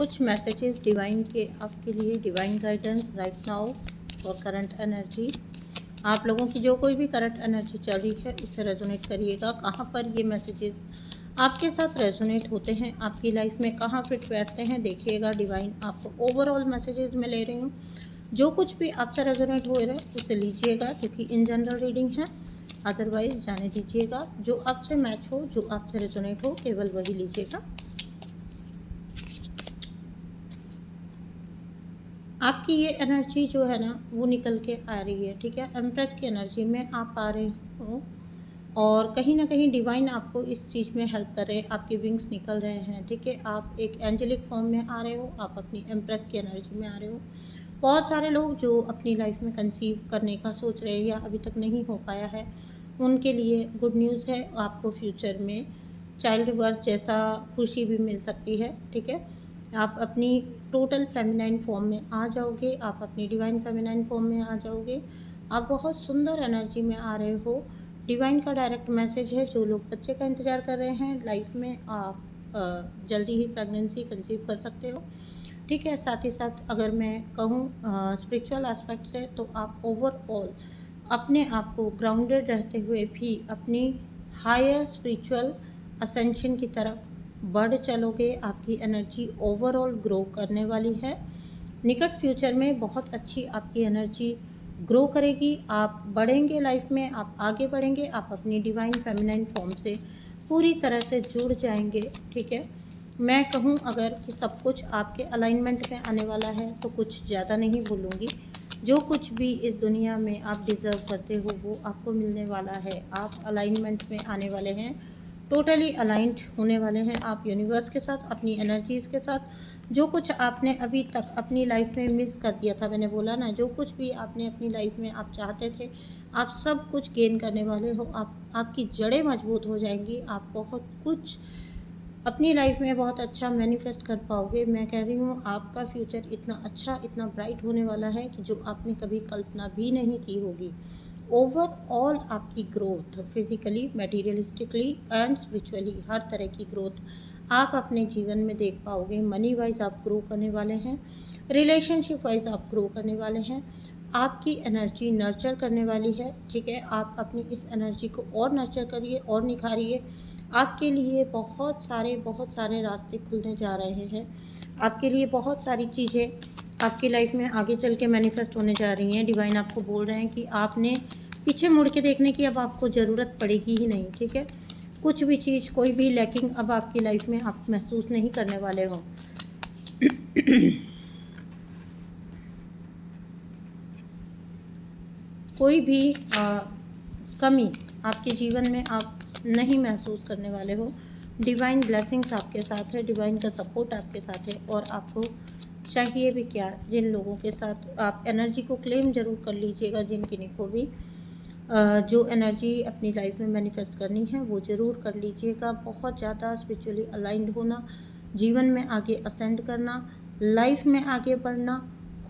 कुछ messages divine के आपके लिए, डिवाइन गाइडेंस राइट नाउ और करंट एनर्जी। आप लोगों की जो कोई भी करंट एनर्जी चल रही है उससे रेजोनेट करिएगा। कहाँ पर ये मैसेजेस आपके साथ रेजोनेट होते हैं, आपकी लाइफ में कहाँ फिट बैठते हैं, देखिएगा। डिवाइन आपको ओवरऑल मैसेजेस में ले रही हूँ। जो कुछ भी आपसे रेजोनेट हो रहा है उसे लीजिएगा, क्योंकि इन जनरल रीडिंग है, अदरवाइज जाने दीजिएगा। जो आपसे मैच हो, जो आपसे रेजोनेट हो, केवल वही लीजिएगा। आपकी ये एनर्जी जो है ना वो निकल के आ रही है, ठीक है। एम्प्रेस की एनर्जी में आप आ रहे हो और कहीं ना कहीं डिवाइन आपको इस चीज़ में हेल्प कर रहे हैं। आपके विंग्स निकल रहे हैं, ठीक है। आप एक एंजेलिक फॉर्म में आ रहे हो, आप अपनी एम्प्रेस की एनर्जी में आ रहे हो। बहुत सारे लोग जो अपनी लाइफ में कंसीव करने का सोच रहे हैं या अभी तक नहीं हो पाया है, उनके लिए गुड न्यूज़ है। आपको फ्यूचर में चाइल्ड बर्थ जैसा खुशी भी मिल सकती है, ठीक है। आप अपनी टोटल फेमिनाइन फॉर्म में आ जाओगे, आप अपनी डिवाइन फेमिनाइन फॉर्म में आ जाओगे। आप बहुत सुंदर एनर्जी में आ रहे हो। डिवाइन का डायरेक्ट मैसेज है, जो लोग बच्चे का इंतज़ार कर रहे हैं लाइफ में, आप जल्दी ही प्रेगनेंसी कंसीव कर सकते हो, ठीक है। साथ ही साथ अगर मैं कहूँ स्पिरिचुअल एस्पेक्ट से, तो आप ओवरऑल अपने आप को ग्राउंडेड रहते हुए भी अपनी हायर स्पिरिचुअल असेंशन की तरफ बढ़ चलोगे। आपकी एनर्जी ओवरऑल ग्रो करने वाली है। निकट फ्यूचर में बहुत अच्छी आपकी एनर्जी ग्रो करेगी। आप बढ़ेंगे लाइफ में, आप आगे बढ़ेंगे, आप अपनी डिवाइन फेमिनाइन फॉर्म से पूरी तरह से जुड़ जाएंगे, ठीक है। मैं कहूँ अगर कि सब कुछ आपके अलाइनमेंट में आने वाला है, तो कुछ ज़्यादा नहीं बोलूँगी। जो कुछ भी इस दुनिया में आप डिज़र्व करते हो वो आपको मिलने वाला है। आप अलाइनमेंट में आने वाले हैं, टोटली अलाइंड होने वाले हैं आप यूनिवर्स के साथ, अपनी एनर्जीज़ के साथ। जो कुछ आपने अभी तक अपनी लाइफ में मिस कर दिया था, मैंने बोला ना, जो कुछ भी आपने अपनी लाइफ में आप चाहते थे, आप सब कुछ गेन करने वाले हो। आपकी जड़ें मजबूत हो जाएंगी। आप बहुत कुछ अपनी लाइफ में बहुत अच्छा मैनिफेस्ट कर पाओगे। मैं कह रही हूँ आपका फ्यूचर इतना अच्छा, इतना ब्राइट होने वाला है कि जो आपने कभी कल्पना भी नहीं की होगी। ओवरऑल आपकी growth physically, materialistically and spiritually, हर तरह की ग्रोथ आप अपने जीवन में देख पाओगे। मनी वाइज आप ग्रो करने वाले हैं, रिलेशनशिप वाइज आप ग्रो करने वाले हैं। आपकी एनर्जी नर्चर करने वाली है, ठीक है। आप अपनी इस एनर्जी को और नर्चर करिए और निखारिए। आपके लिए बहुत सारे रास्ते खुलने जा रहे हैं। आपके लिए बहुत सारी चीज़ें आपकी लाइफ में आगे चल के मैनिफेस्ट होने जा रही हैं। डिवाइन आपको बोल रहे हैं कि आपने पीछे मुड़ के देखने की अब आपको ज़रूरत पड़ेगी ही नहीं, ठीक है। कुछ भी चीज़, कोई भी लैकिंग अब आपकी लाइफ में आप महसूस नहीं करने वाले हो। कोई भी कमी आपके जीवन में आप नहीं महसूस करने वाले हो। डिवाइन ब्लेसिंग्स आपके साथ है, डिवाइन का सपोर्ट आपके साथ है। और आपको चाहिए भी क्या, जिन लोगों के साथ आप एनर्जी को क्लेम जरूर कर लीजिएगा, जिन किन्हीं को भी जो एनर्जी अपनी लाइफ में मैनिफेस्ट करनी है वो ज़रूर कर लीजिएगा। बहुत ज़्यादा स्पिरिचुअली अलाइंड होना, जीवन में आगे असेंड करना, लाइफ में आगे बढ़ना,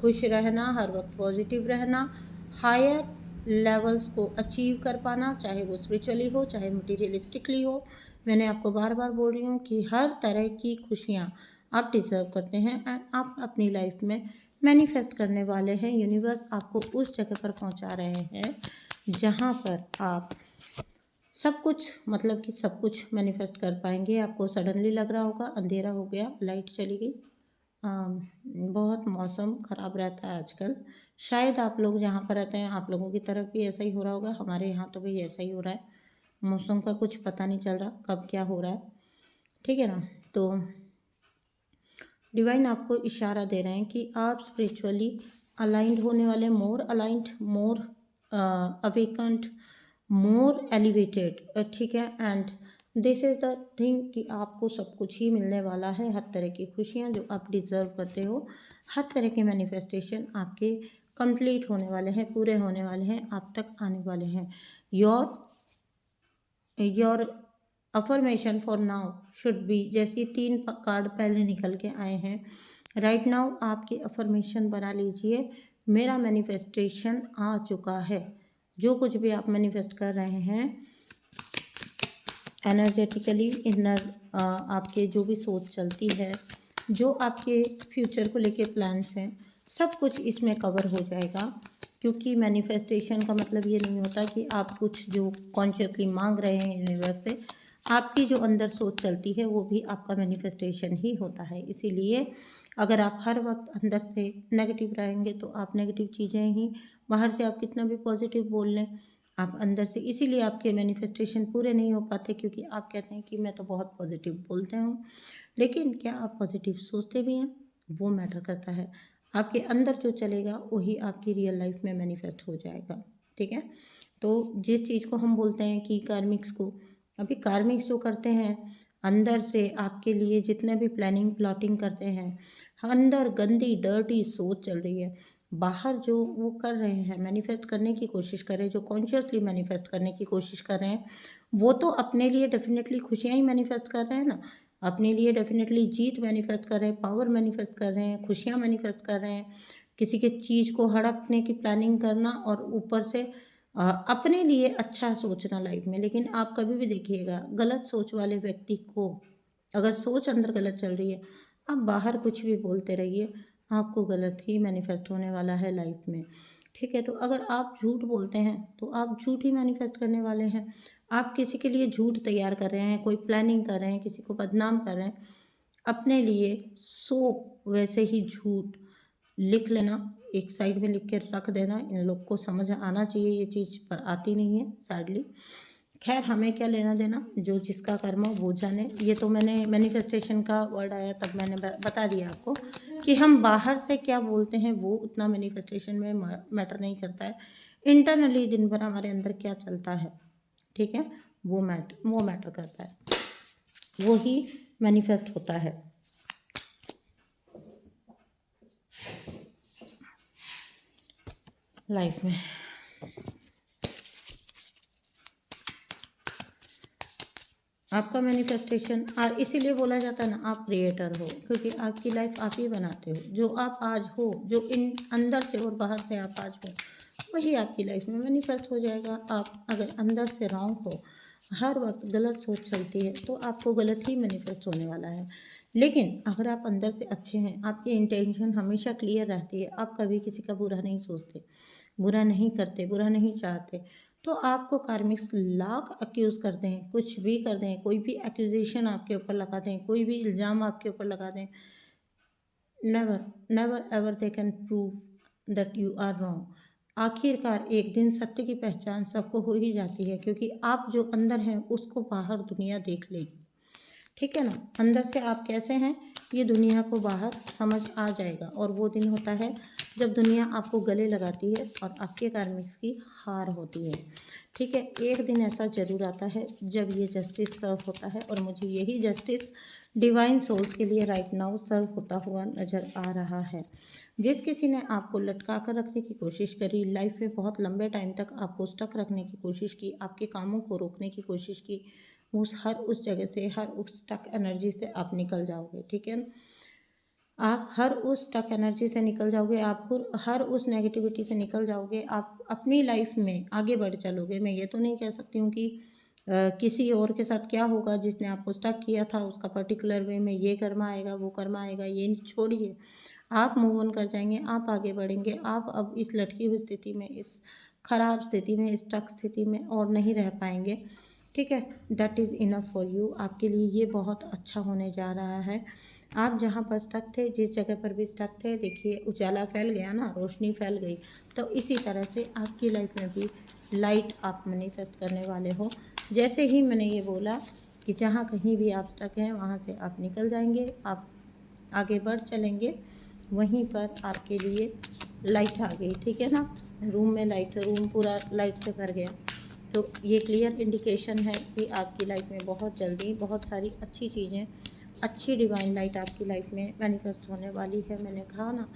खुश रहना, हर वक्त पॉजिटिव रहना, हायर लेवल्स को अचीव कर पाना, चाहे वो स्पिरिचुअली हो, चाहे मटीरियलिस्टिकली हो। मैंने आपको बार बार बोल रही हूँ कि हर तरह की खुशियाँ आप डिजर्व करते हैं एंड आप अपनी लाइफ में मैनिफेस्ट करने वाले हैं। यूनिवर्स आपको उस जगह पर पहुँचा रहे हैं जहाँ पर आप सब कुछ, मतलब कि सब कुछ मैनिफेस्ट कर पाएंगे। आपको सडनली लग रहा होगा अंधेरा हो गया, लाइट चली गई। बहुत मौसम ख़राब रहता है आजकल। शायद आप लोग जहाँ पर रहते हैं आप लोगों की तरफ भी ऐसा ही हो रहा होगा। हमारे यहाँ तो भी ऐसा ही हो रहा है। मौसम का कुछ पता नहीं चल रहा कब क्या हो रहा है, ठीक है ना। तो डिवाइन आपको इशारा दे रहे हैं कि आप स्पिरिचुअली अलाइंड होने वाले, मोर अलाइंड, मोर अवेकन्ड, मोर एलिवेटेड, ठीक है। And this is the thing कि आपको सब कुछ ही मिलने वाला है। हर तरह की खुशियाँ जो आप डिजर्व करते हो, हर तरह के मैनिफेस्टेशन आपके कंप्लीट होने वाले हैं, पूरे होने वाले हैं, आप तक आने वाले हैं। Your affirmation for now should be, जैसे 3 कार्ड पहले निकल के आए हैं। राइट नाउ आपकी अफर्मेशन बना लीजिए, मेरा मैनिफेस्टेशन आ चुका है। जो कुछ भी आप मैनिफेस्ट कर रहे हैं एनर्जेटिकली, इनर आपके जो भी सोच चलती है, जो आपके फ्यूचर को लेके प्लान्स हैं, सब कुछ इसमें कवर हो जाएगा। क्योंकि मैनिफेस्टेशन का मतलब ये नहीं होता कि आप कुछ जो कॉन्शियसली मांग रहे हैं यूनिवर्स से, आपकी जो अंदर सोच चलती है वो भी आपका मैनिफेस्टेशन ही होता है। इसीलिए अगर आप हर वक्त अंदर से नेगेटिव रहेंगे तो आप नेगेटिव चीज़ें ही, बाहर से आप कितना भी पॉजिटिव बोल लें, आप अंदर से, इसीलिए आपके मैनिफेस्टेशन पूरे नहीं हो पाते। क्योंकि आप कहते हैं कि मैं तो बहुत पॉजिटिव बोलते हूँ, लेकिन क्या आप पॉजिटिव सोचते भी हैं, वो मैटर करता है। आपके अंदर जो चलेगा वही आपकी रियल लाइफ में मैनिफेस्ट हो जाएगा। ठीक है, तो जिस चीज़ को हम बोलते हैं कि कार्मिक्स को, अभी कार्मिक्स जो करते हैं अंदर से आपके लिए, जितने भी प्लानिंग प्लॉटिंग करते हैं, अंदर गंदी डर्टी सोच चल रही है। बाहर जो वो कर रहे हैं, मैनिफेस्ट करने की कोशिश कर रहे हैं, जो कॉन्शियसली मैनिफेस्ट करने की कोशिश कर रहे हैं, वो तो अपने लिए डेफिनेटली खुशियाँ ही मैनिफेस्ट कर रहे हैं ना। अपने लिए डेफिनेटली जीत मैनिफेस्ट कर रहे हैं, पावर मैनिफेस्ट कर रहे हैं, खुशियाँ मैनिफेस्ट कर रहे हैं। किसी के चीज़ को हड़पने की प्लानिंग करना और ऊपर से अपने लिए अच्छा सोचना लाइफ में। लेकिन आप कभी भी देखिएगा, गलत सोच वाले व्यक्ति को, अगर सोच अंदर गलत चल रही है, आप बाहर कुछ भी बोलते रहिए, आपको गलत ही मैनिफेस्ट होने वाला है लाइफ में। ठीक है, तो अगर आप झूठ बोलते हैं तो आप झूठ ही मैनिफेस्ट करने वाले हैं। आप किसी के लिए झूठ तैयार कर रहे हैं, कोई प्लानिंग कर रहे हैं, किसी को बदनाम कर रहे हैं, अपने लिए 100 वैसे ही झूठ लिख लेना, एक साइड में लिख के रख देना। इन लोग को समझ आना चाहिए ये चीज़, पर आती नहीं है सैडली। खैर, हमें क्या लेना देना, जो जिसका कर्म हो वो जाने। ये तो मैंने मैनिफेस्टेशन का वर्ड आया तब मैंने बता दिया आपको कि हम बाहर से क्या बोलते हैं वो उतना मैनिफेस्टेशन में मैटर नहीं करता है। इंटरनली दिन भर हमारे अंदर क्या चलता है, ठीक है, वो मैटर करता है, वो ही मैनिफेस्ट होता है लाइफ में। आपका मैनिफेस्टेशन, और इसीलिए बोला जाता है ना, आप क्रिएटर हो, क्योंकि आपकी लाइफ आप ही बनाते हो। जो आप आज हो, जो इन अंदर से और बाहर से आप आज हो, वही आपकी लाइफ में मैनिफेस्ट हो जाएगा। आप अगर अंदर से रॉन्ग हो, हर वक्त गलत सोच चलती है, तो आपको गलत ही मैनिफेस्ट होने वाला है। लेकिन अगर आप अंदर से अच्छे हैं, आपकी इंटेंशन हमेशा क्लियर रहती है, आप कभी किसी का बुरा नहीं सोचते, बुरा नहीं करते, बुरा नहीं चाहते, तो आपको कार्मिक्स लाख अक्यूज़ कर दें, कुछ भी कर दें, कोई भी एक्यूजेशन आपके ऊपर लगा दें, कोई भी इल्ज़ाम आपके ऊपर लगा दें, never never ever they can prove that you are wrong. आखिरकार एक दिन सत्य की पहचान सबको हो ही जाती है, क्योंकि आप जो अंदर हैं उसको बाहर दुनिया देख लेगी। ठीक है ना, अंदर से आप कैसे हैं ये दुनिया को बाहर समझ आ जाएगा। और वो दिन होता है जब दुनिया आपको गले लगाती है और आपके कार्मिक्स की हार होती है। ठीक है, एक दिन ऐसा ज़रूर आता है जब ये जस्टिस सर्व होता है, और मुझे यही जस्टिस डिवाइन सोल्स के लिए राइट नाउ सर्व होता हुआ नज़र आ रहा है। जिस किसी ने आपको लटका कर रखने की कोशिश करी, लाइफ में बहुत लंबे टाइम तक आपको स्टक रखने की कोशिश की, आपके कामों को रोकने की कोशिश की, उस जगह से, हर उस स्टक एनर्जी से आप निकल जाओगे। ठीक है, आप हर उस स्टक एनर्जी से निकल जाओगे, आप हर उस नेगेटिविटी से निकल जाओगे, आप अपनी लाइफ में आगे बढ़ चलोगे। मैं ये तो नहीं कह सकती हूँ कि किसी और के साथ क्या होगा, जिसने आपको स्टक किया था उसका पर्टिकुलर वे में ये कर्म आएगा, वो कर्म आएगा, ये छोड़िए। आप मूव ऑन कर जाएंगे, आप आगे बढ़ेंगे। आप अब इस लटकी हुई स्थिति में, इस खराब स्थिति में, इस स्टक स्थिति में और नहीं रह पाएंगे। ठीक है, that is enough for you. आपके लिए ये बहुत अच्छा होने जा रहा है। आप जहाँ पर स्टक थे, जिस जगह पर भी स्टक थे, देखिए उजाला फैल गया ना, रोशनी फैल गई। तो इसी तरह से आपकी लाइफ में भी लाइट आप मैनिफेस्ट करने वाले हो। जैसे ही मैंने ये बोला कि जहाँ कहीं भी आप स्टक हैं वहाँ से आप निकल जाएंगे, आप आगे बढ़ चलेंगे, वहीं पर आपके लिए लाइट आ गई। ठीक है ना, रूम में लाइट, रूम पूरा लाइट से भर गया। तो ये क्लियर इंडिकेशन है कि आपकी लाइफ में बहुत जल्दी बहुत सारी अच्छी चीज़ें, अच्छी डिवाइन लाइट आपकी लाइफ में मैनिफेस्ट होने वाली है। मैंने कहा ना,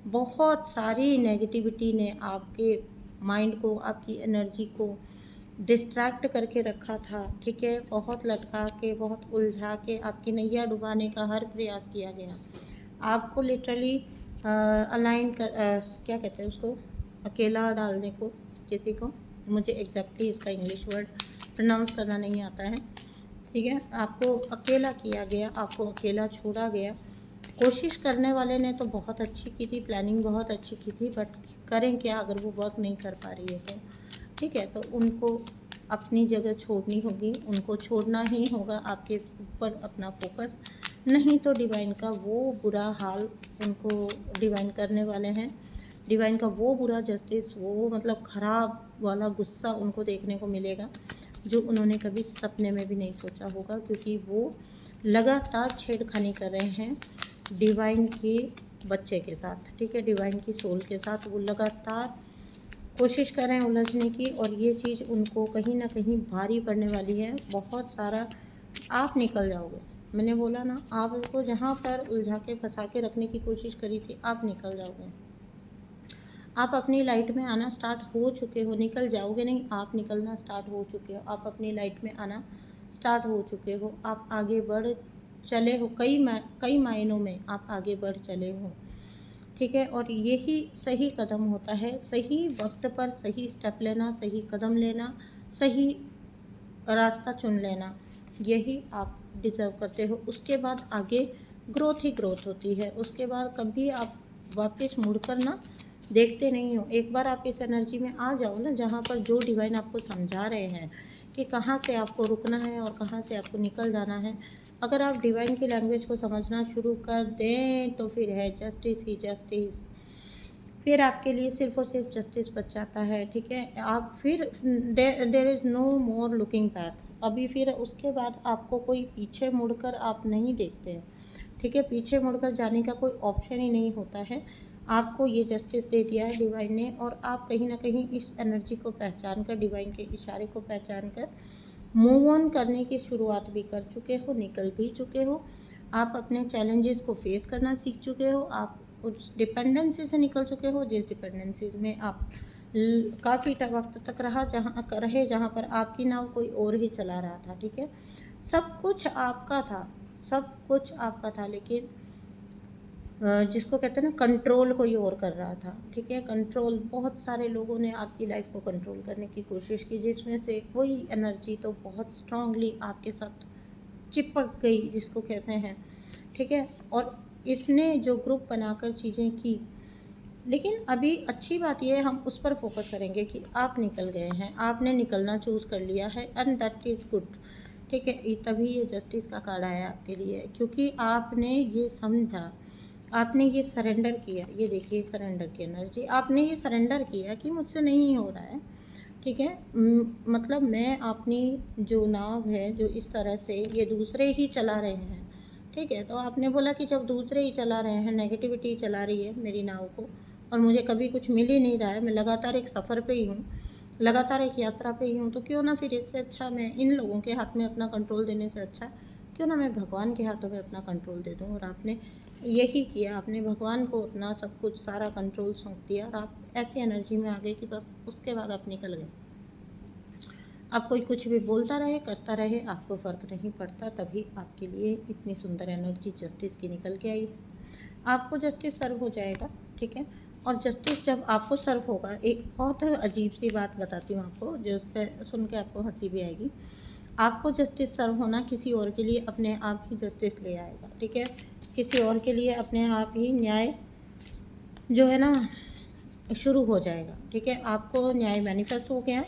बहुत सारी नेगेटिविटी ने आपके माइंड को, आपकी एनर्जी को डिस्ट्रैक्ट करके रखा था। ठीक है, बहुत लटका के, बहुत उलझा के आपकी नैया डुबाने का हर प्रयास किया गया। आपको लिटरली अलाइन कर, क्या कहते हैं उसको, अकेला डालने को किसी को, मुझे एग्जैक्टली इसका इंग्लिश वर्ड प्रोनाउंस करना नहीं आता है। ठीक है, आपको अकेला किया गया, आपको अकेला छोड़ा गया, कोशिश करने वाले ने तो बहुत अच्छी की थी, प्लानिंग बहुत अच्छी की थी, बट करें क्या अगर वो वर्क नहीं कर पा रही है तो। ठीक है, तो उनको अपनी जगह छोड़नी होगी, उनको छोड़ना ही होगा, आपके ऊपर अपना फोकस, नहीं तो डिवाइन का वो बुरा हाल उनको डिवाइन करने वाले हैं। डिवाइन का वो बुरा जस्टिस, वो मतलब खराब वाला गुस्सा उनको देखने को मिलेगा, जो उन्होंने कभी सपने में भी नहीं सोचा होगा, क्योंकि वो लगातार छेड़खानी कर रहे हैं डिवाइन के बच्चे के साथ। ठीक है, डिवाइन की सोल के साथ वो लगातार कोशिश कर रहे हैं उलझने की, और ये चीज़ उनको कहीं ना कहीं भारी पड़ने वाली है, बहुत सारा। आप निकल जाओगे, मैंने बोला ना, आपको जहाँ पर उलझा के फंसा के रखने की कोशिश करी थी, आप निकल जाओगे। आप अपनी लाइट में आना स्टार्ट हो चुके हो, निकल जाओगे नहीं, आप निकलना स्टार्ट हो चुके हो, आप अपनी लाइट में आना स्टार्ट हो चुके हो, आप आगे बढ़ चले हो, कई मायनों में आप आगे बढ़ चले हो। ठीक है, और यही सही कदम होता है, सही वक्त पर सही स्टेप लेना, सही कदम लेना, सही रास्ता चुन लेना, यही आप डिज़र्व करते हो। उसके बाद आगे ग्रोथ ही ग्रोथ होती है, उसके बाद कभी आप वापस मुड़कर ना देखते नहीं हो। एक बार आप इस एनर्जी में आ जाओ ना, जहाँ पर जो डिवाइन आपको समझा रहे हैं कि कहाँ से आपको रुकना है और कहाँ से आपको निकल जाना है, अगर आप डिवाइन की लैंग्वेज को समझना शुरू कर दें तो फिर है जस्टिस ही जस्टिस, फिर आपके लिए सिर्फ और सिर्फ जस्टिस बच जाता है। ठीक है, आप फिर there is no more looking back, अभी फिर उसके बाद आपको कोई पीछे मुड़कर आप नहीं देखते हैं। ठीक है, पीछे मुड़कर जाने का कोई ऑप्शन ही नहीं होता है। आपको ये जस्टिस दे दिया है डिवाइन ने, और आप कहीं ना कहीं इस एनर्जी को पहचान कर, डिवाइन के इशारे को पहचान कर मूव ऑन करने की शुरुआत भी कर चुके हो, निकल भी चुके हो। आप अपने चैलेंजेस को फेस करना सीख चुके हो, आप उस डिपेंडेंसी से निकल चुके हो, जिस डिपेंडेंसी में आप काफ़ी वक्त तक रहे जहाँ पर आपकी नाव कोई और ही चला रहा था। ठीक है, सब कुछ आपका था, सब कुछ आपका था, लेकिन जिसको कहते हैं ना, कंट्रोल कोई और कर रहा था। ठीक है, कंट्रोल, बहुत सारे लोगों ने आपकी लाइफ को कंट्रोल करने की कोशिश की, जिसमें से कोई एनर्जी तो बहुत स्ट्रांगली आपके साथ चिपक गई, जिसको कहते हैं। ठीक है, और इसने जो ग्रुप बनाकर चीज़ें की, लेकिन अभी अच्छी बात यह है, हम उस पर फोकस करेंगे कि आप निकल गए हैं, आपने निकलना चूज़ कर लिया है, एंड दैट इज़ गुड। ठीक है, तभी ये जस्टिस का कार्ड आया आपके लिए, क्योंकि आपने ये समझा, आपने ये सरेंडर किया। ये देखिए सरेंडर की एनर्जी, आपने ये सरेंडर किया कि मुझसे नहीं हो रहा है। ठीक है, मतलब मैं अपनी जो नाव है, जो इस तरह से ये दूसरे ही चला रहे हैं। ठीक है, तो आपने बोला कि जब दूसरे ही चला रहे हैं, नेगेटिविटी चला रही है मेरी नाव को, और मुझे कभी कुछ मिल ही नहीं रहा है, मैं लगातार एक सफ़र पे ही हूँ, लगातार एक यात्रा पे ही हूँ, तो क्यों ना फिर इससे अच्छा मैं इन लोगों के हाथ में अपना कंट्रोल देने से अच्छा क्यों ना मैं भगवान के हाथों में अपना कंट्रोल दे दूँ। और आपने यही किया, आपने भगवान को अपना सब कुछ सारा कंट्रोल सौंप दिया, और आप ऐसी एनर्जी में आ गए कि बस उसके बाद आप निकल गए। अब कोई कुछ भी बोलता रहे, करता रहे, आपको फ़र्क नहीं पड़ता। तभी आपके लिए इतनी सुंदर एनर्जी जस्टिस की निकल के आई। आपको जस्टिस सर्व हो जाएगा। ठीक है, और जस्टिस जब आपको सर्व होगा, एक बहुत अजीब सी बात बताती हूँ आपको, जो उस पर सुन के आपको हंसी भी आएगी। आपको जस्टिस सर्व होना किसी और के लिए अपने आप ही जस्टिस ले आएगा। ठीक है, किसी और के लिए अपने आप ही न्याय जो है ना शुरू हो जाएगा। ठीक है, आपको न्याय मैनिफेस्ट हो गया,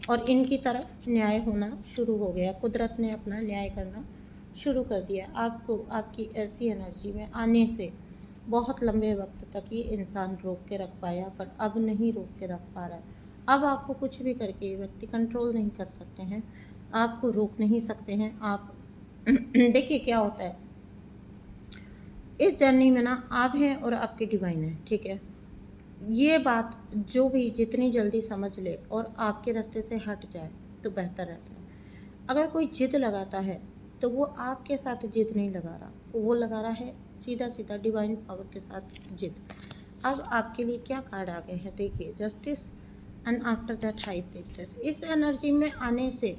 और इनकी तरफ न्याय होना शुरू हो गया, कुदरत ने अपना न्याय करना शुरू कर दिया। आपको आपकी ऐसी एनर्जी में आने से बहुत लंबे वक्त तक ये इंसान रोक के रख पाया, पर अब नहीं रोक के रख पा रहा है। अब आपको कुछ भी करके व्यक्ति कंट्रोल नहीं कर सकते हैं, आपको रोक नहीं सकते हैं। आप देखिए क्या होता है इस जर्नी में ना, आप हैं और आपके डिवाइन है। ठीक है, ये बात जो भी जितनी जल्दी समझ ले और आपके रास्ते से हट जाए तो बेहतर रहता है। अगर कोई जिद लगाता है तो वो आपके साथ जिद नहीं लगा रहा, वो लगा रहा है सीधा सीधा डिवाइन पावर के साथ जिद। अब आपके लिए क्या कार्ड आ गए हैं, देखिए, justice and after that high priestess. इस एनर्जी में आने से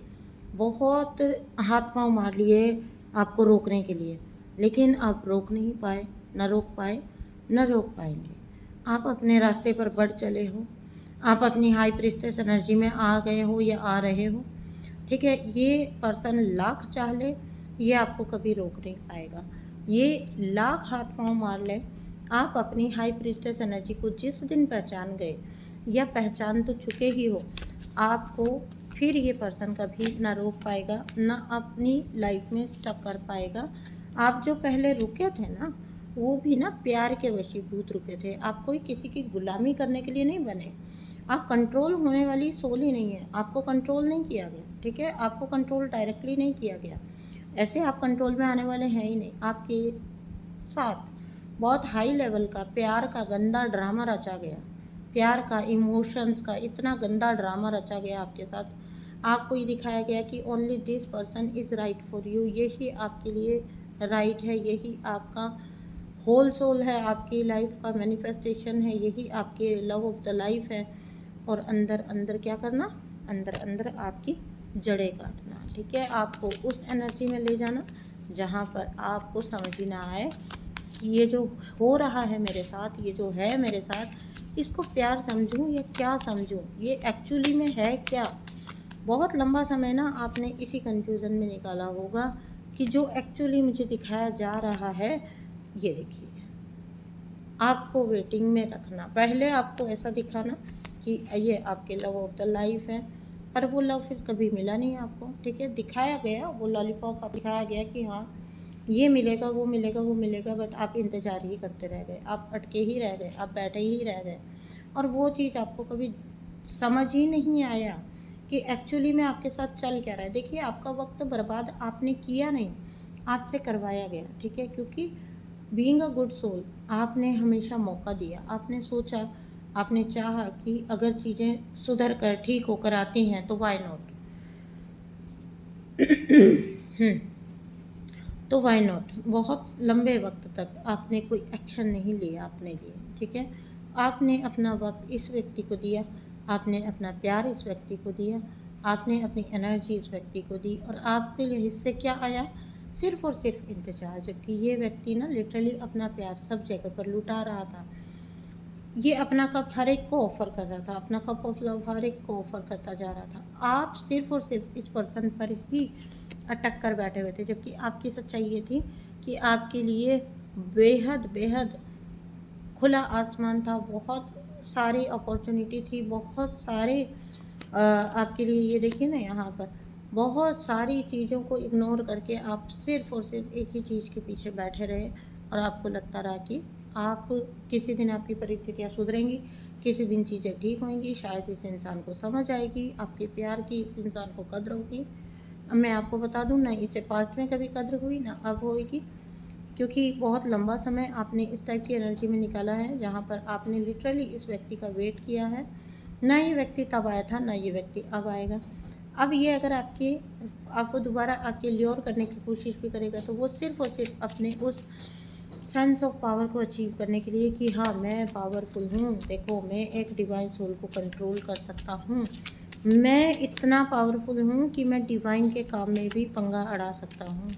बहुत हाथ पांव मार लिए आपको रोकने के लिए, लेकिन आप रोक नहीं पाए, न रोक पाए, न रोक पाएंगे। आप अपने रास्ते पर बढ़ चले हो, आप अपनी हाई प्रीस्टेस एनर्जी में आ गए हो या आ रहे हो। ठीक है, ये पर्सन लाख चाह ले, ये आपको कभी रोक नहीं पाएगा। ये लाख हाथ पांव मार ले, आप अपनी हाई प्रीस्टेस एनर्जी को जिस दिन पहचान गए या पहचान तो चुके ही हो, आपको फिर ये पर्सन कभी ना रोक पाएगा, ना अपनी लाइफ में स्टक कर पाएगा। आप जो पहले रुके थे ना, वो भी ना प्यार के वशीभूत रुके थे। आप कोई किसी की गुलामी करने के लिए नहीं बने। आप कंट्रोल होने वाली सोल ही नहीं है, आपको कंट्रोल नहीं किया गया, ठीक है। आपको कंट्रोल डायरेक्टली नहीं किया गया, ऐसे आप कंट्रोल में आने वाले हैं ही नहीं। आपके साथ बहुत हाई लेवल का प्यार का गंदा ड्रामा रचा गया, प्यार का, इमोशंस का इतना गंदा ड्रामा रचा गया आपके साथ। आपको ये दिखाया गया कि only this person is right for you, यही आपके लिए राइट है, यही आपका होल सोल है, आपकी लाइफ का मैनिफेस्टेशन है, यही आपके लव ऑफ द लाइफ है। और अंदर अंदर क्या करना, अंदर अंदर आपकी जड़ें काटना, ठीक है। आपको उस एनर्जी में ले जाना जहाँ पर आपको समझ ही ना आए कि ये जो हो रहा है मेरे साथ, ये जो है मेरे साथ, इसको प्यार समझूं या क्या समझूं, ये एक्चुअली में है क्या। बहुत लंबा समय ना आपने इसी कंफ्यूजन में निकाला होगा कि जो एक्चुअली मुझे दिखाया जा रहा है, ये देखिए, आपको वेटिंग में रखना। पहले आपको ऐसा दिखाना कि ये आपके लव ऑफ द लाइफ है, पर वो लव फिर कभी मिला नहीं आपको, ठीक है। दिखाया गया वो लॉलीपॉप, दिखाया गया कि हाँ ये मिलेगा, वो मिलेगा, वो मिलेगा, बट आप इंतज़ार ही करते रह गए, आप अटके ही रह गए, आप बैठे ही रह गए। और वो चीज़ आपको कभी समझ ही नहीं आया कि एक्चुअली में आपके साथ चल क्या रहा है। देखिए, आपका वक्त बर्बाद आपने किया नहीं, आपसे करवाया गया, ठीक है। क्योंकि बीइंग अ गुड सोल, आपने हमेशा मौका दिया, आपने सोचा, आपने चाहा कि अगर चीज़ें सुधर कर ठीक होकर आती हैं तो वाई नॉट तो वाई नॉट। बहुत लंबे वक्त तक आपने कोई एक्शन नहीं लिया अपने लिए, ठीक है। आपने अपना वक्त इस व्यक्ति को दिया, आपने अपना प्यार इस व्यक्ति को दिया, आपने अपनी एनर्जी इस व्यक्ति को दी, और आपके लिए इससे क्या आया, सिर्फ और सिर्फ इंतजार। जबकि ये व्यक्ति ना लिटरली अपना प्यार सब जगह पर लुटा रहा था। ये अपना कप हर एक को ऑफर कर रहा था, अपना कप ऑफ लव हर एक को ऑफर करता जा रहा था। आप सिर्फ और सिर्फ इस पर्सन पर ही अटक कर बैठे हुए थे, जबकि आपकी सच्चाई ये थी कि आपके लिए बेहद बेहद खुला आसमान था, बहुत सारी अपॉर्चुनिटी थी, बहुत सारे आपके लिए, ये देखिए ना यहाँ पर बहुत सारी चीज़ों को इग्नोर करके आप सिर्फ और सिर्फ एक ही चीज़ के पीछे बैठे रहे। और आपको लगता रहा कि आप किसी दिन आपकी परिस्थितियाँ सुधरेंगी, किसी दिन चीज़ें ठीक होंगी, शायद इस इंसान को समझ आएगी, आपके प्यार की इस इंसान को कद्र होगी। अब मैं आपको बता दूं ना, इसे पास्ट में कभी कद्र हुई ना अब होएगी, क्योंकि बहुत लंबा समय आपने इस टाइप की एनर्जी में निकाला है जहाँ पर आपने लिटरली इस व्यक्ति का वेट किया है। ना ये व्यक्ति तब आया था, ना ये व्यक्ति अब आएगा। अब ये अगर आपको दोबारा आके ल्योर करने की कोशिश भी करेगा, तो वो सिर्फ और सिर्फ अपने उस सेंस ऑफ पावर को अचीव करने के लिए कि हाँ मैं पावरफुल हूँ, देखो मैं एक डिवाइन सोल को कंट्रोल कर सकता हूँ, मैं इतना पावरफुल हूँ कि मैं डिवाइन के काम में भी पंगा अड़ा सकता हूँ,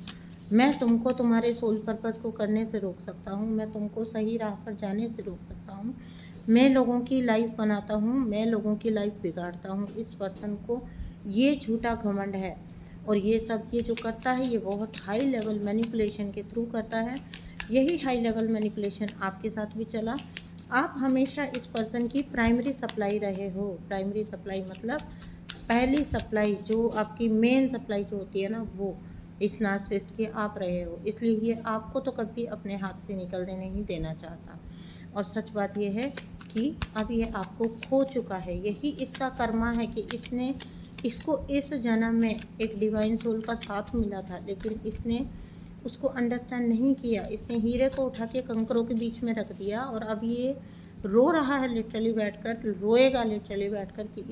मैं तुमको तुम्हारे सोल पर्पस को करने से रोक सकता हूँ, मैं तुमको सही राह पर जाने से रोक सकता हूँ, मैं लोगों की लाइफ बनाता हूँ, मैं लोगों की लाइफ बिगाड़ता हूँ। इस पर्सन को ये झूठा घमंड है, और ये सब ये जो करता है ये बहुत हाई लेवल मैनिपुलेशन के थ्रू करता है। यही हाई लेवल मैनिपुलेशन आपके साथ भी चला। आप हमेशा इस पर्सन की प्राइमरी सप्लाई रहे हो। प्राइमरी सप्लाई मतलब पहली सप्लाई, जो आपकी मेन सप्लाई जो होती है ना, वो इस नार्सिसिस्ट के आप रहे हो। इसलिए ये आपको तो कभी अपने हाथ से निकलने नहीं देना चाहता। और सच बात ये है कि अब ये आपको खो चुका है। यही इसका कर्मा है कि इसको इस जन्म में एक डिवाइन सोल का साथ मिला था, लेकिन इसने उसको अंडरस्टैंड नहीं किया। इसने हीरे को उठा के कंकरों के बीच में रख दिया, और अब ये रो रहा है लिटरली बैठकर, रोएगा लिटरली बैठकर कि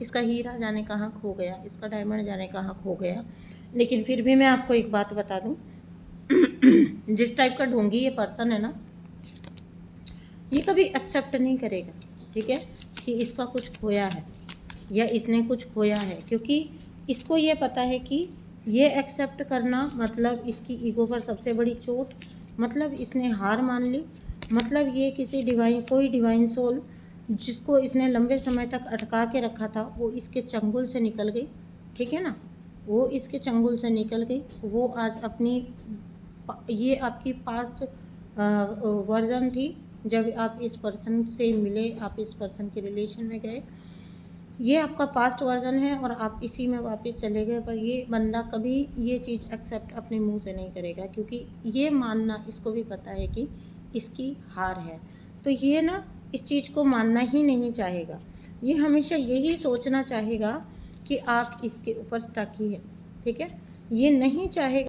इसका हीरा जाने कहाँ खो गया, इसका डायमंड जाने कहाँ खो गया। लेकिन फिर भी मैं आपको एक बात बता दूं, जिस टाइप का ढोंगी ये पर्सन है ना, ये कभी एक्सेप्ट नहीं करेगा, ठीक है, कि इसका कुछ खोया है या इसने कुछ खोया है, क्योंकि इसको ये पता है कि ये एक्सेप्ट करना मतलब इसकी ईगो पर सबसे बड़ी चोट, मतलब इसने हार मान ली, मतलब ये कोई डिवाइन सोल जिसको इसने लंबे समय तक अटका के रखा था, वो इसके चंगुल से निकल गई, ठीक है ना, वो इसके चंगुल से निकल गई। वो आज अपनी ये आपकी पास्ट वर्जन थी जब आप इस पर्सन से मिले, आप इस पर्सन के रिलेशन में गए। ये आपका पास्ट वर्जन है और आप इसी में वापस चले गए, पर ये बंदा कभी ये चीज़ एक्सेप्ट अपने मुंह से नहीं करेगा, क्योंकि ये मानना इसको भी पता है कि इसकी हार है। तो ये ना इस चीज़ को मानना ही नहीं चाहेगा। ये हमेशा यही सोचना चाहेगा कि आप इसके ऊपर स्टक ही है, ठीक है। ये नहीं चाहेगा